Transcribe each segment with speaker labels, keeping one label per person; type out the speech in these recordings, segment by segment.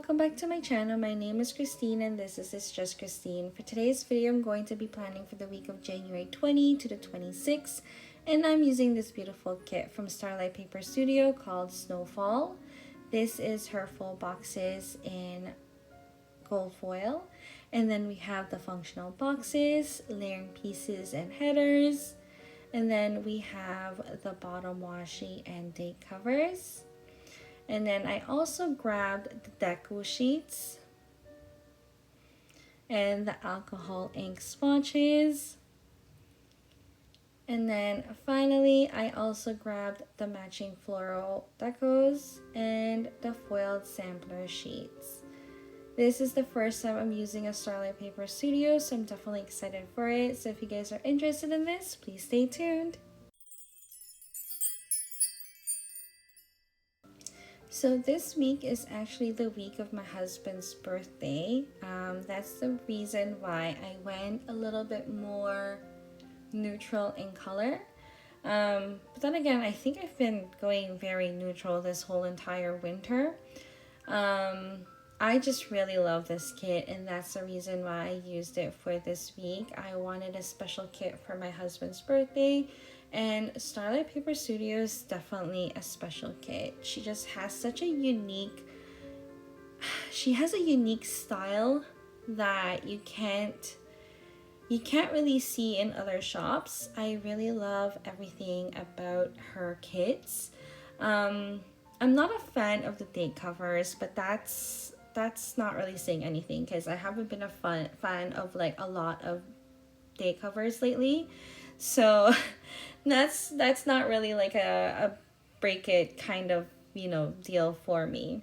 Speaker 1: welcome back to my channel. My name is Christine and this is It's Just Christine. For today's video, I'm going to be planning for the week of January 20 to the 26th, and I'm using this beautiful kit from Starlight Paper Studio called Snowfall. This is her full boxes in gold foil, and then we have the functional boxes, layering pieces and headers, and then we have the bottom washi and date covers. And then I also grabbed the deco sheets and the alcohol ink swatches. And then finally, I also grabbed the matching floral decos and the foiled sampler sheets. This is the first time I'm using a Starlight Paper Studio, so I'm definitely excited for it. So if you guys are interested in this, please stay tuned. So this week is actually the week of my husband's birthday. That's the reason why I went a little bit more neutral in color. But then again, I think I've been going very neutral this whole entire winter. I just really love this kit, and that's the reason why I used it for this week. I wanted a special kit for my husband's birthday, and Starlight Paper Studio is definitely a special kit. She just has such a unique style that you can't really see in other shops. I really love everything about her kits. I'm not a fan of the date covers, but that's not really saying anything because I haven't been a fan of like a lot of date covers lately. So that's not really like a break it kind of, deal for me.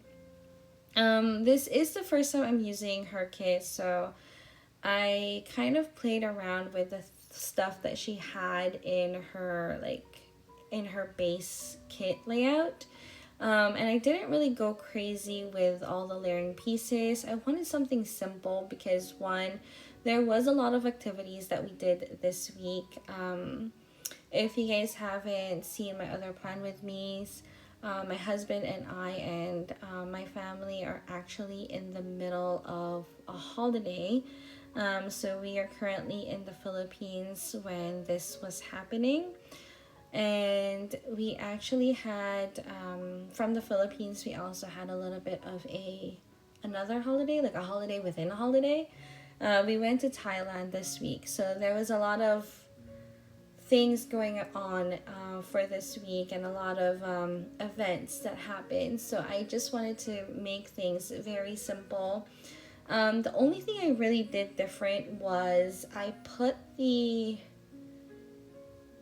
Speaker 1: This is the first time I'm using her kit, so I kind of played around with the stuff that she had in her base kit layout. And I didn't really go crazy with all the layering pieces. I wanted something simple because one, there was a lot of activities that we did this week. If you guys haven't seen my other plan with me's, my husband and I and my family are actually in the middle of a holiday. So we are currently in the Philippines when this was happening. And we actually had, from the Philippines, we also had a little bit of another holiday, like a holiday within a holiday. We went to Thailand this week, so there was a lot of things going on for this week and a lot of events that happened. So I just wanted to make things very simple. The only thing I really did different was I put the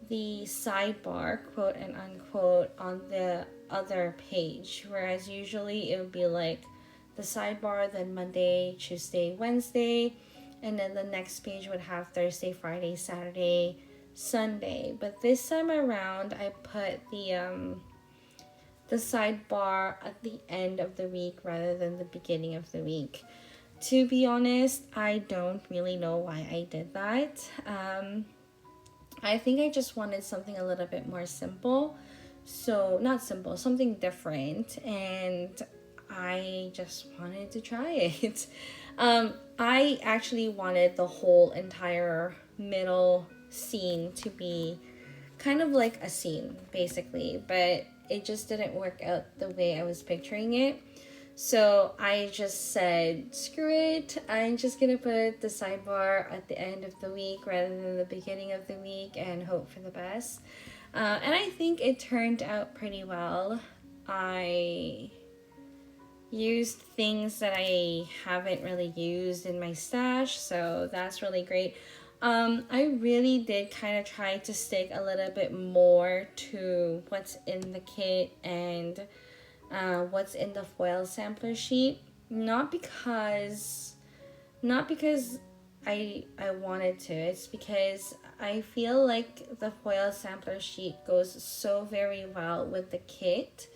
Speaker 1: sidebar, quote and unquote, on the other page, whereas usually it would be like the sidebar, then Monday, Tuesday, Wednesday, and then the next page would have Thursday, Friday, Saturday, Sunday. But this time around, I put the sidebar at the end of the week rather than the beginning of the week. To be honest, I don't really know why I did that. I think I just wanted something a little bit more simple. So, not simple, something different. And I just wanted to try it. I actually wanted the whole entire middle scene to be kind of like a scene, basically. But it just didn't work out the way I was picturing it. So I just said, screw it, I'm just gonna put the sidebar at the end of the week rather than the beginning of the week and hope for the best. And I think it turned out pretty well. I used things that I haven't really used in my stash, so that's really great. I really did kind of try to stick a little bit more to what's in the kit and what's in the foil sampler sheet, not because I wanted to. It's because I feel like the foil sampler sheet goes so very well with the kit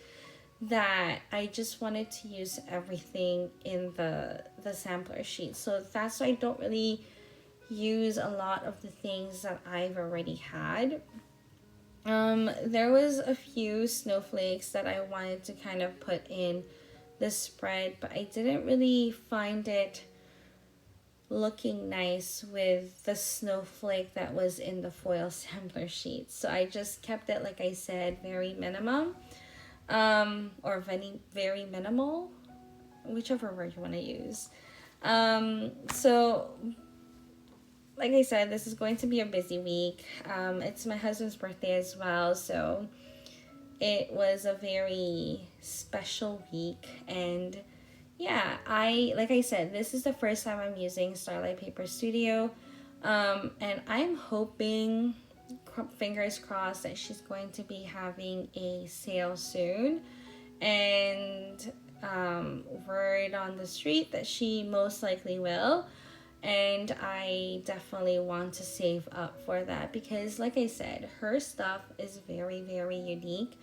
Speaker 1: that I just wanted to use everything in the sampler sheet. So that's why I don't really use a lot of the things that I've already had. There was a few snowflakes that I wanted to kind of put in this spread, but I didn't really find it looking nice with the snowflake that was in the foil sampler sheet. So I just kept it, like I said, very minimum, or very minimal, whichever word you want to use. So like I said, this is going to be a busy week. It's my husband's birthday as well, so it was a very special week. And yeah, like I said, this is the first time I'm using Starlight Paper Studio, and I'm hoping, fingers crossed, that she's going to be having a sale soon, and word on the street that she most likely will. And I definitely want to save up for that because, like I said, her stuff is very, very unique,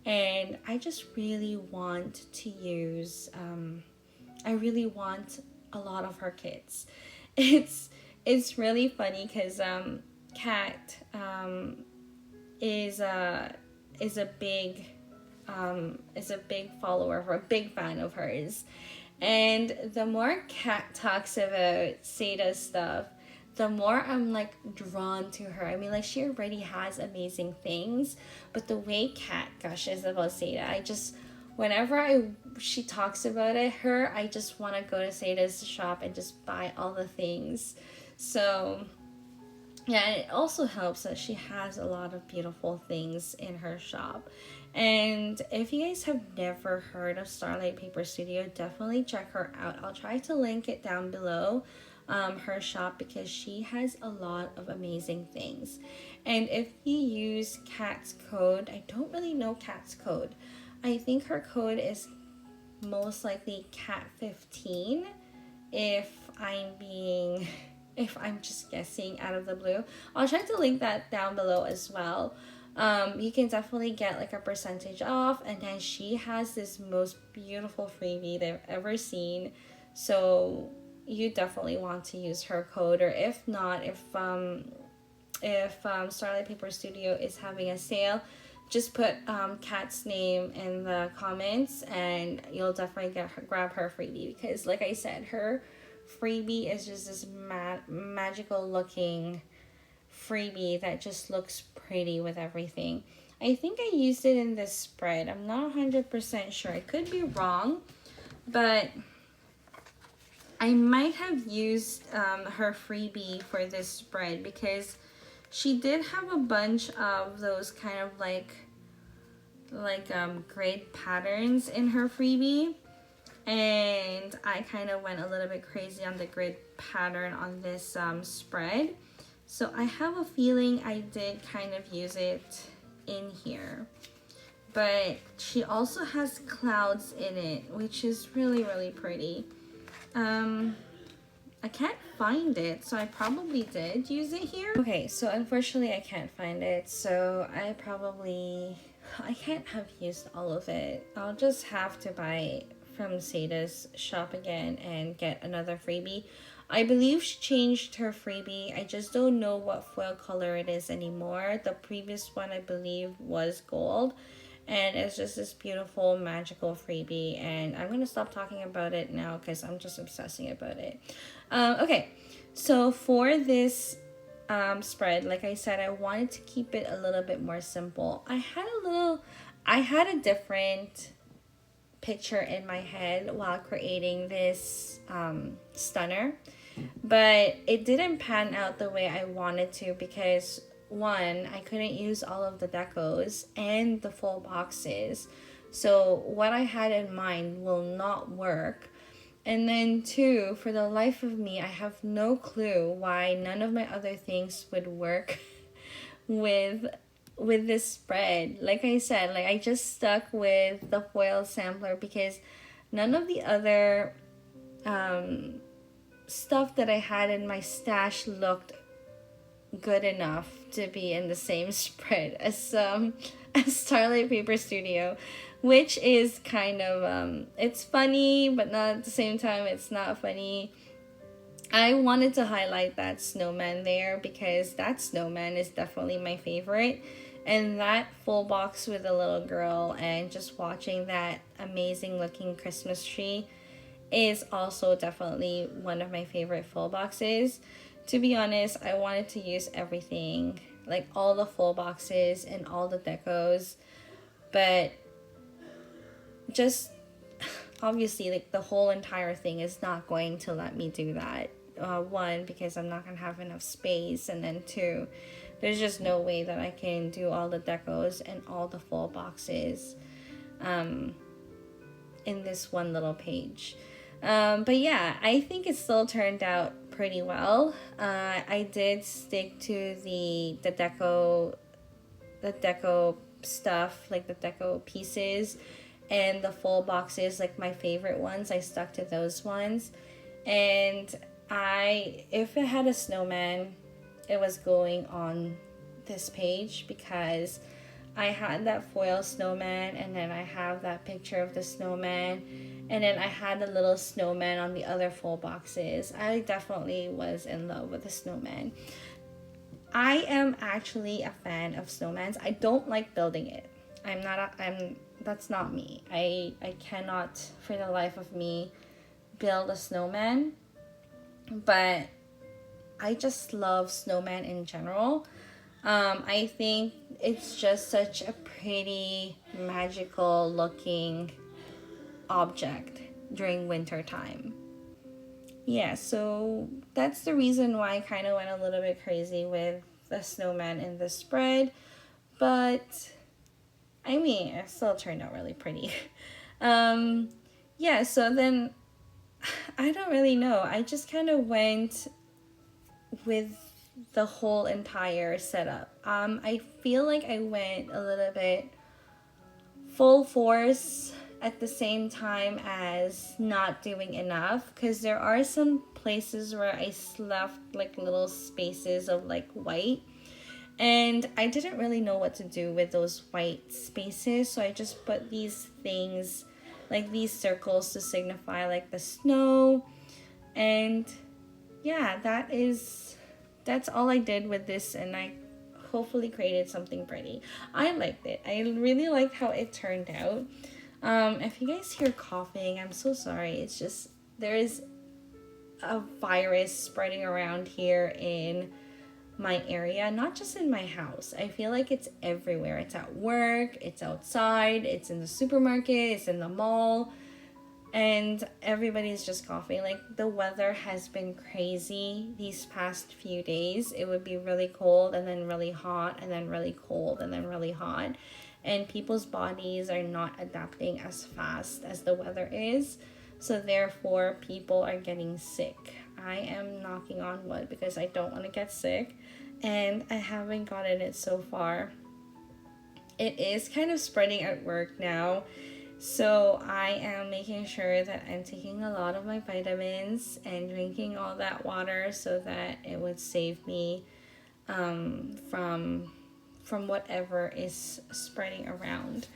Speaker 1: and I just really want to use, I really want a lot of her kits. It's really funny because Kat is a big follower of her, a big fan of hers. And the more Kat talks about Sada's stuff, the more I'm like drawn to her. I mean, like, she already has amazing things, but the way Kat gushes about Sada, I just, whenever she talks about her, I just want to go to Sada's shop and just buy all the things. So yeah, and it also helps that she has a lot of beautiful things in her shop. And if you guys have never heard of Starlight Paper Studio, definitely check her out. I'll try to link it down below, her shop, because she has a lot of amazing things. And if you use Kat's code, I don't really know Kat's code. I think her code is most likely Cat15, if I'm just guessing out of the blue. I'll try to link that down below as well. You can definitely get like a percentage off, and then she has this most beautiful freebie that I've ever seen, so you definitely want to use her code. Or if not, if Starlight Paper Studio is having a sale, just put Kat's name in the comments and you'll definitely grab her freebie, because like I said, her freebie is just this magical looking freebie that just looks pretty with everything. I think I used it in this spread. I'm not 100% sure. I could be wrong, but I might have used her freebie for this spread, because she did have a bunch of those kind of like grid patterns in her freebie, and I kind of went a little bit crazy on the grid pattern on this spread. So I have a feeling I did kind of use it in here. But she also has clouds in it, which is really, really pretty. I can't find it, so I probably did use it here. Okay, so unfortunately I can't find it, so I can't have used all of it. I'll just have to buy from Sada's shop again and get another freebie. I believe she changed her freebie. I just don't know what foil color it is anymore. The previous one, I believe, was gold. And it's just this beautiful, magical freebie. And I'm going to stop talking about it now because I'm just obsessing about it. Okay, so for this spread, like I said, I wanted to keep it a little bit more simple. I had a different picture in my head while creating this stunner, but it didn't pan out the way I wanted to, because one, I couldn't use all of the decos and the full boxes, so what I had in mind will not work. And then two, for the life of me, I have no clue why none of my other things would work with this spread. Like I said, like I just stuck with the foil sampler because none of the other stuff that I had in my stash looked good enough to be in the same spread as Starlight Paper Studio, which is kind of it's funny, but not at the same time it's not funny. I wanted to highlight that snowman there because that snowman is definitely my favorite. And that full box with the little girl and just watching that amazing looking Christmas tree is also definitely one of my favorite full boxes. To be honest, I wanted to use everything, like all the full boxes and all the decos, but just obviously like the whole entire thing is not going to let me do that. One, because I'm not gonna have enough space, and then two, there's just no way that I can do all the decos and all the full boxes in this one little page. But yeah, I think it still turned out pretty well. I did stick to the deco stuff, like the deco pieces, and the full boxes, like my favorite ones. I stuck to those ones, and if it had a snowman, it was going on this page because I had that foil snowman, and then I have that picture of the snowman, and then I had a little snowman on the other full boxes. I definitely was in love with the snowman. I am actually a fan of snowmans. I don't like building it. That's not me. I cannot for the life of me build a snowman, but I just love snowman in general. I think it's just such a pretty, magical looking object during winter time. Yeah, so that's the reason why I kind of went a little bit crazy with the snowman in the spread. But, I mean, it still turned out really pretty. um, yeah, so then, I don't really know. I just kind of went with the whole entire setup. I feel like I went a little bit full force at the same time as not doing enough, because there are some places where I left like little spaces of like white, and I didn't really know what to do with those white spaces, so I just put these things, like these circles, to signify like the snow. And yeah, that's all I did with this, and I hopefully created something pretty. I liked it. I really liked how it turned out. If you guys hear coughing, I'm so sorry. It's just there is a virus spreading around here in my area, not just in my house. I feel like it's everywhere. It's at work, it's outside, it's in the supermarket, it's in the mall, and everybody's just coughing. Like, the weather has been crazy these past few days. It would be really cold and then really hot and then really cold and then really hot, and people's bodies are not adapting as fast as the weather is, so therefore people are getting sick. I am knocking on wood because I don't want to get sick, and I haven't gotten it so far. It is kind of spreading at work now, so I am making sure that I'm taking a lot of my vitamins and drinking all that water so that it would save me from whatever is spreading around.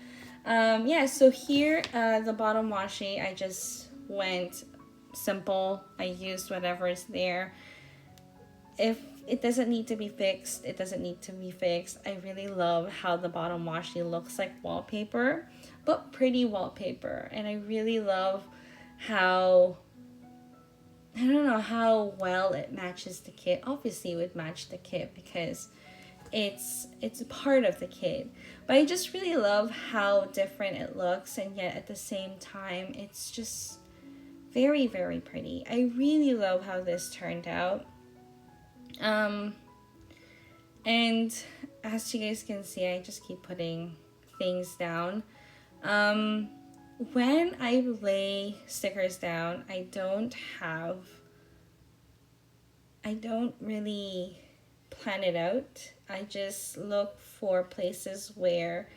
Speaker 1: Yeah, so here, the bottom washi, I just went simple. I used whatever is there. If it doesn't need to be fixed, it doesn't need to be fixed. I really love how the bottom washi looks like wallpaper, but pretty wallpaper. And I really love how, I don't know, how well it matches the kit. Obviously it would match the kit because it's a part of the kit, but I just really love how different it looks, and yet at the same time it's just very, very pretty. I really love how this turned out. And as you guys can see, I just keep putting things down. When I lay stickers down, I don't really plan it out. I just look for places where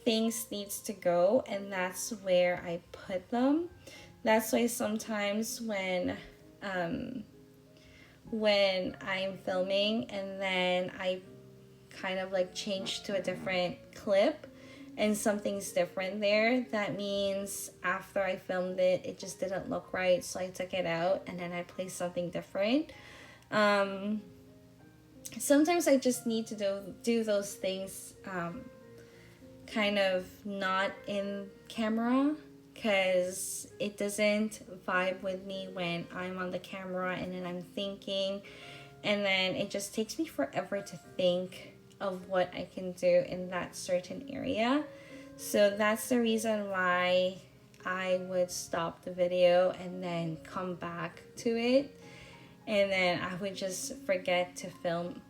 Speaker 1: things needs to go, and that's where I put them. That's why sometimes when I'm filming and then I kind of like change to a different clip and something's different there, that means after I filmed it, it just didn't look right, so I took it out and then I placed something different. sometimes I just need to do those things kind of not in camera, because it doesn't vibe with me when I'm on the camera and then I'm thinking, and then it just takes me forever to think of what I can do in that certain area. So that's the reason why I would stop the video and then come back to it, and then I would just forget to film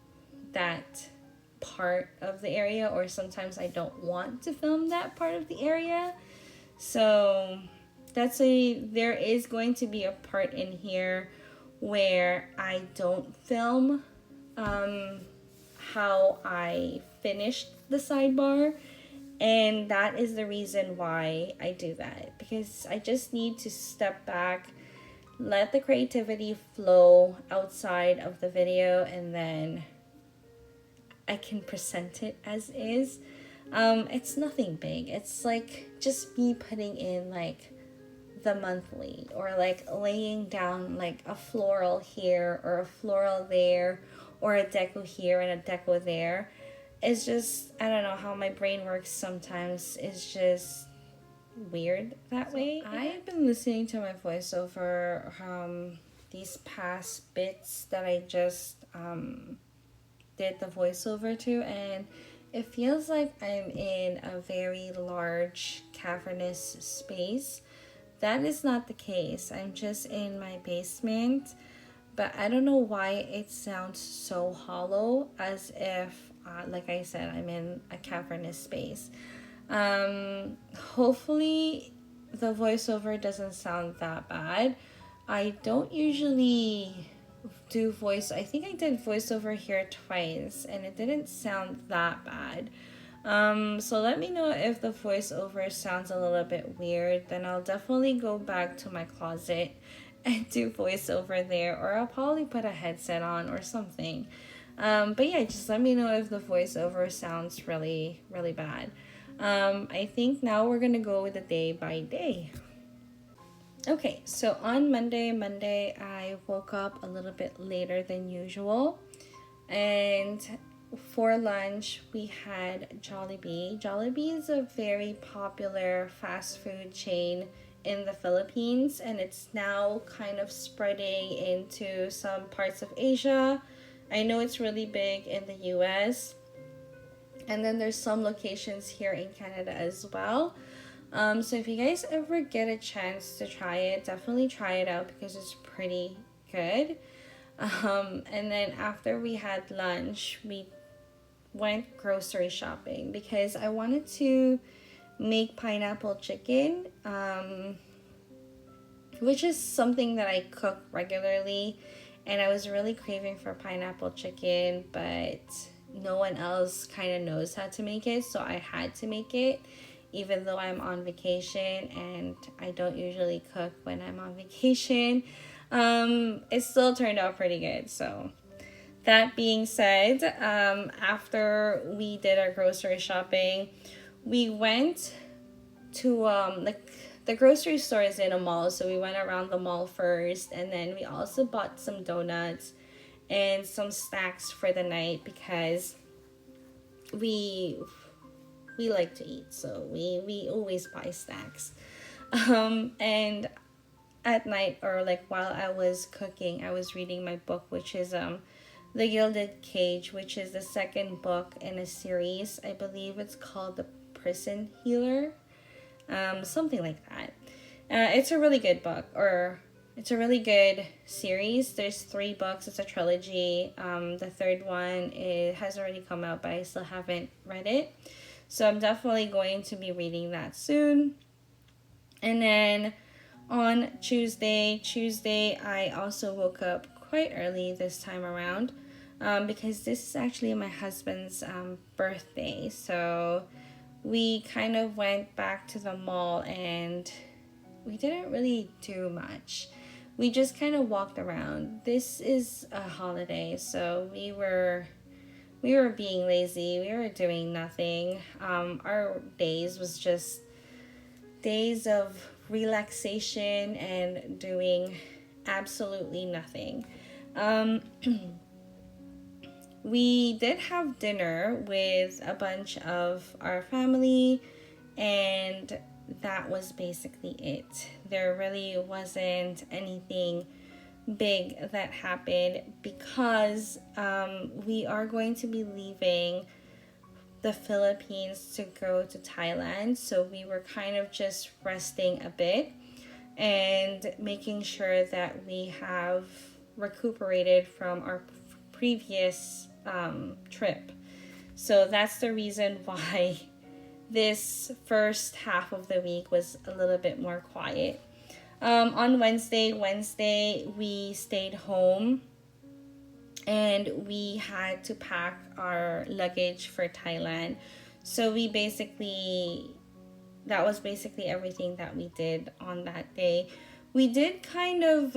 Speaker 1: that part of the area, or sometimes I don't want to film that part of the area. So there is going to be a part in here where I don't film how I finished the sidebar, and that is the reason why I do that, because I just need to step back, let the creativity flow outside of the video, and then I can present it as is. It's nothing big. It's like just me putting in like the monthly, or like laying down like a floral here or a floral there, or a deco here and a deco there. It's just, I don't know how my brain works sometimes. It's just weird that way. I've been listening to my voiceover these past bits that I just did the voiceover to, and it feels like I'm in a very large cavernous space. That is not the case. I'm just in my basement, but I don't know why it sounds so hollow, as if like I said, I'm in a cavernous space. Hopefully the voiceover doesn't sound that bad. I don't usually do voice. I think I did voiceover here twice and it didn't sound that bad. So let me know if the voiceover sounds a little bit weird. Then I'll definitely go back to my closet and do voiceover there, or I'll probably put a headset on or something. But yeah, just let me know if the voiceover sounds really, really bad. I think now we're gonna go with the day by day. Okay, so on Monday, I woke up a little bit later than usual, and for lunch we had Jollibee. Jollibee is a very popular fast food chain in the Philippines, and it's now kind of spreading into some parts of Asia. I know it's really big in the US, and then there's some locations here in Canada as well. So if you guys ever get a chance to try it, definitely try it out because it's pretty good. And then after we had lunch, we went grocery shopping because I wanted to make pineapple chicken, which is something that I cook regularly, and I was really craving for pineapple chicken, but no one else kind of knows how to make it, so I had to make it, even though I'm on vacation and I don't usually cook when I'm on vacation. It still turned out pretty good. So that being said, after we did our grocery shopping, we went to the grocery store is in a mall, so we went around the mall first, and then we also bought some donuts and some snacks for the night because we like to eat, so we always buy snacks. And at night, or like while I was cooking, I was reading my book, which is The Gilded Cage, which is the second book in a series. I believe it's called The Prison Healer, something like that. It's a really good book, or it's a really good series. There's 3 books. It's a trilogy. The third one, it has already come out, but I still haven't read it. So I'm definitely going to be reading that soon. And then on Tuesday, I also woke up quite early this time around, because this is actually my husband's birthday. So we kind of went back to the mall and we didn't really do much. We just kind of walked around. This is a holiday, so we were being lazy. We were doing nothing. Our days was just days of relaxation and doing absolutely nothing. we did have dinner with a bunch of our family, and that was basically it. There really wasn't anything big that happened because we are going to be leaving the Philippines to go to Thailand. So we were kind of just resting a bit and making sure that we have recuperated from our previous trip. So that's the reason why this first half of the week was a little bit more quiet. On Wednesday, we stayed home and we had to pack our luggage for Thailand. So that was basically everything that we did on that day. We did kind of,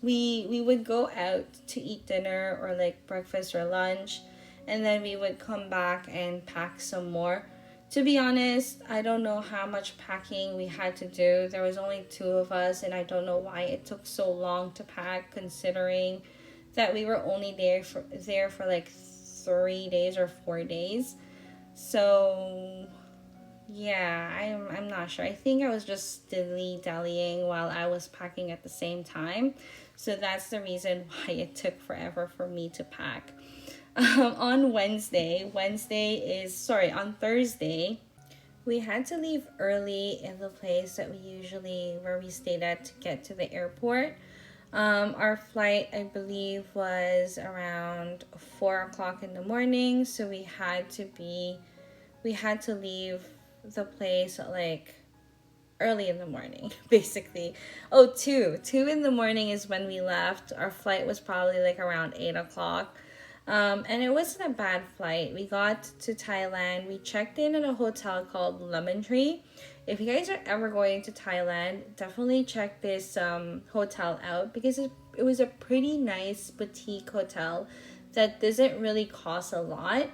Speaker 1: we would go out to eat dinner or like breakfast or lunch, and then we would come back and pack some more. To be honest, I don't know how much packing we had to do. There was only 2 of us, and I don't know why it took so long to pack, considering that we were only there for like 3 days or 4 days. So yeah, I'm not sure. I think I was just dilly-dallying while I was packing at the same time. So that's the reason why it took forever for me to pack. On Thursday, we had to leave early in the place that where we stayed at to get to the airport. Our flight, I believe, was around 4 o'clock in the morning. So we had to leave the place like early in the morning, basically. Oh, 2 in the morning is when we left. Our flight was probably like around 8 o'clock. And it wasn't a bad flight. We got to Thailand. We checked in at a hotel called Lemon Tree. If you guys are ever going to Thailand, definitely check this hotel out because it was a pretty nice boutique hotel that doesn't really cost a lot.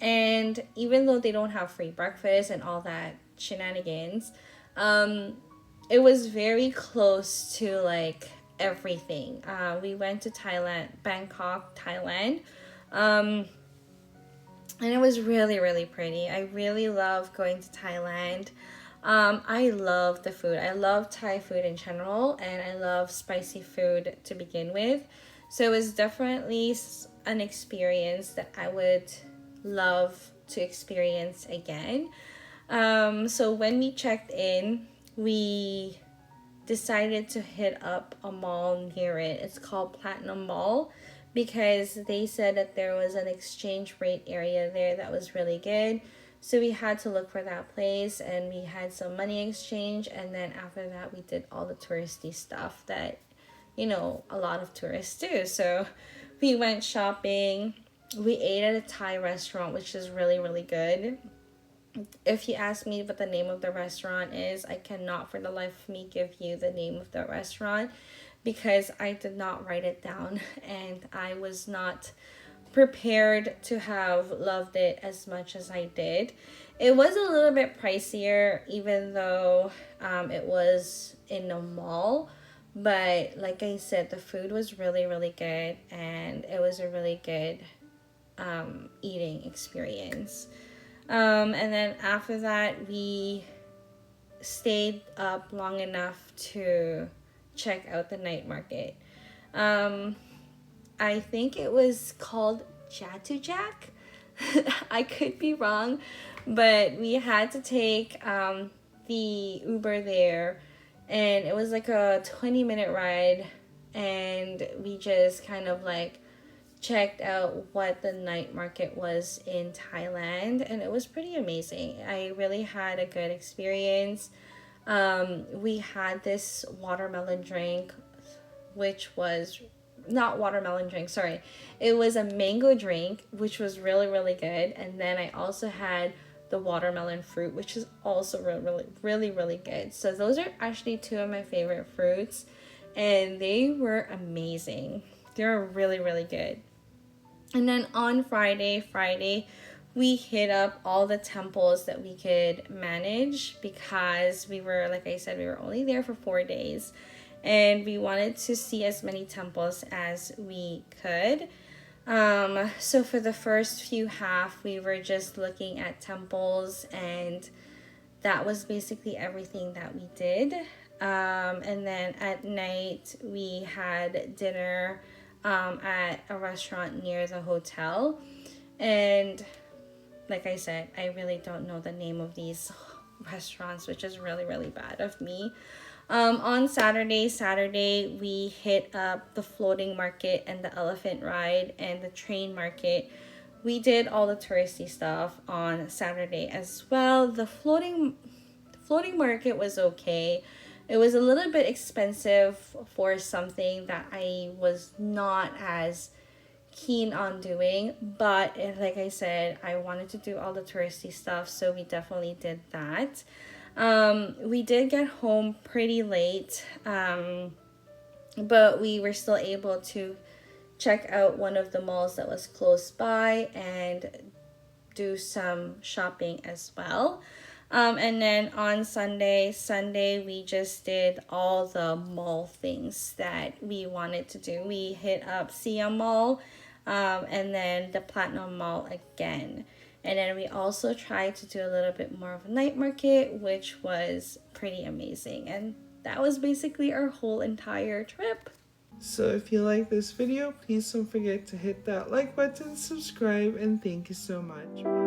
Speaker 1: And even though they don't have free breakfast and all that shenanigans, it was very close to like everything. We went to Bangkok, Thailand. And it was really, really pretty. I really love going to Thailand. I love the food. I love Thai food in general, and I love spicy food to begin with. So it was definitely an experience that I would love to experience again. So when we checked in, we decided to hit up a mall near it. It's called Platinum Mall because they said that there was an exchange rate area there that was really good. So we had to look for that place, and we had some money exchange, and then after that we did all the touristy stuff that, a lot of tourists do. So we went shopping. We ate at a Thai restaurant, which is really, really good. If you ask me what the name of the restaurant is, I cannot for the life of me give you the name of the restaurant because I did not write it down and I was not prepared to have loved it as much as I did. It was a little bit pricier even though it was in a mall, but like I said, the food was really, really good and it was a really good eating experience. And then after that, we stayed up long enough to check out the night market. I think it was called Jatujak. I could be wrong, but we had to take the Uber there, and it was like a 20-minute ride, and we just kind of like checked out what the night market was in Thailand, and it was pretty amazing. I really had a good experience. We had this watermelon drink, which was not watermelon drink, sorry. It was a mango drink, which was really, really good. And then I also had the watermelon fruit, which is also really, really, really good. So those are actually 2 of my favorite fruits, and they were amazing. They were really, really good. And then on Friday, we hit up all the temples that we could manage because we were, like I said, we were only there for 4 days. And we wanted to see as many temples as we could. So for the first few half, we were just looking at temples, and that was basically everything that we did. And then at night, we had dinner at a restaurant near the hotel. And like I said, I really don't know the name of these restaurants, which is really, really bad of me. On Saturday, we hit up the floating market and the elephant ride and the train market. We did all the touristy stuff on Saturday as well. The floating market was okay. It was a little bit expensive for something that I was not as keen on doing, but like I said, I wanted to do all the touristy stuff, so we definitely did that. We did get home pretty late, but we were still able to check out one of the malls that was close by and do some shopping as well. And then on Sunday, we just did all the mall things that we wanted to do. We hit up Siam Mall, and then the Platinum Mall again. And then we also tried to do a little bit more of a night market, which was pretty amazing. And that was basically our whole entire trip.
Speaker 2: So if you like this video, please don't forget to hit that like button, subscribe, and thank you so much.